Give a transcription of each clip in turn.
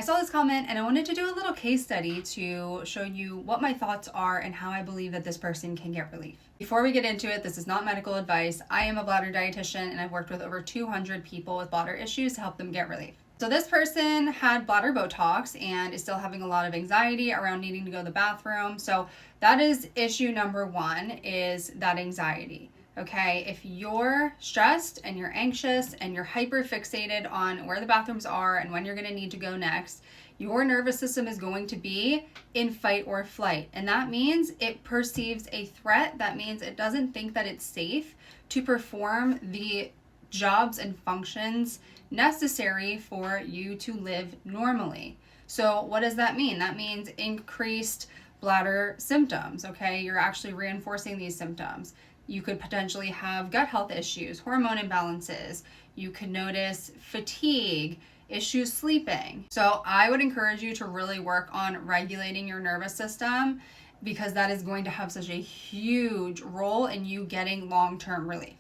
saw this comment and I wanted to do a little case study to show you what my thoughts are and how I believe that this person can get relief. Before we get into it, this is not medical advice. I am a bladder dietitian and I've worked with over 200 people with bladder issues to help them get relief. So this person had bladder Botox and is still having a lot of anxiety around needing to go to the bathroom. So that is issue number one, is that anxiety. Okay, if you're stressed and you're anxious and you're hyper fixated on where the bathrooms are and when you're going to need to go next, your nervous system is going to be in fight or flight. And that means it perceives a threat. That means it doesn't think that it's safe to perform the jobs and functions necessary for you to live normally. So what does that mean? That means increased bladder symptoms. Okay, you're actually reinforcing these symptoms. You could potentially have gut health issues, hormone imbalances. You could notice fatigue, issues sleeping. So I would encourage you to really work on regulating your nervous system, because that is going to have such a huge role in you getting long-term relief.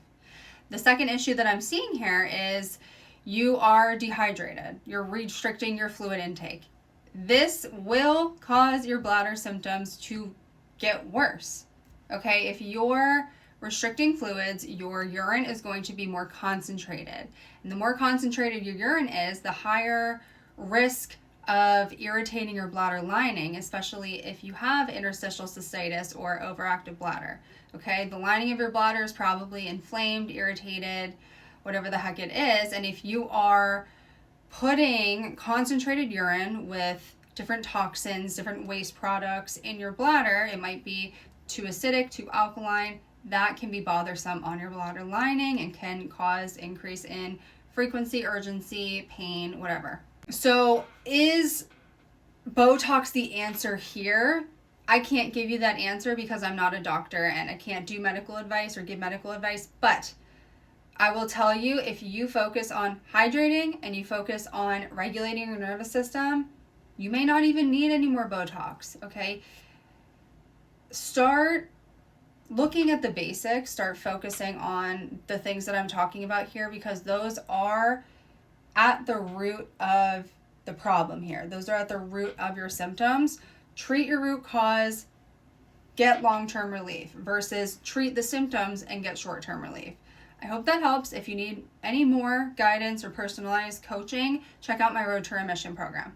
The second issue that I'm seeing here is you are dehydrated. You're restricting your fluid intake. This will cause your bladder symptoms to get worse. Okay, if you're restricting fluids, your urine is going to be more concentrated. And the more concentrated your urine is, the higher risk of irritating your bladder lining, especially if you have interstitial cystitis or overactive bladder. Okay, the lining of your bladder is probably inflamed, irritated, whatever the heck it is. And if you are putting concentrated urine with different toxins, different waste products in your bladder, it might be too acidic, too alkaline, that can be bothersome on your bladder lining and can cause increase in frequency, urgency, pain, whatever. So is Botox the answer here? I can't give you that answer because I'm not a doctor and I can't do medical advice or give medical advice, but I will tell you, if you focus on hydrating and you focus on regulating your nervous system, you may not even need any more Botox, okay? Start looking at the basics, start focusing on the things that I'm talking about here, because those are at the root of the problem here. Those are at the root of your symptoms. Treat your root cause, get long-term relief, versus treat the symptoms and get short-term relief. I hope that helps. If you need any more guidance or personalized coaching, check out my Road to Remission program.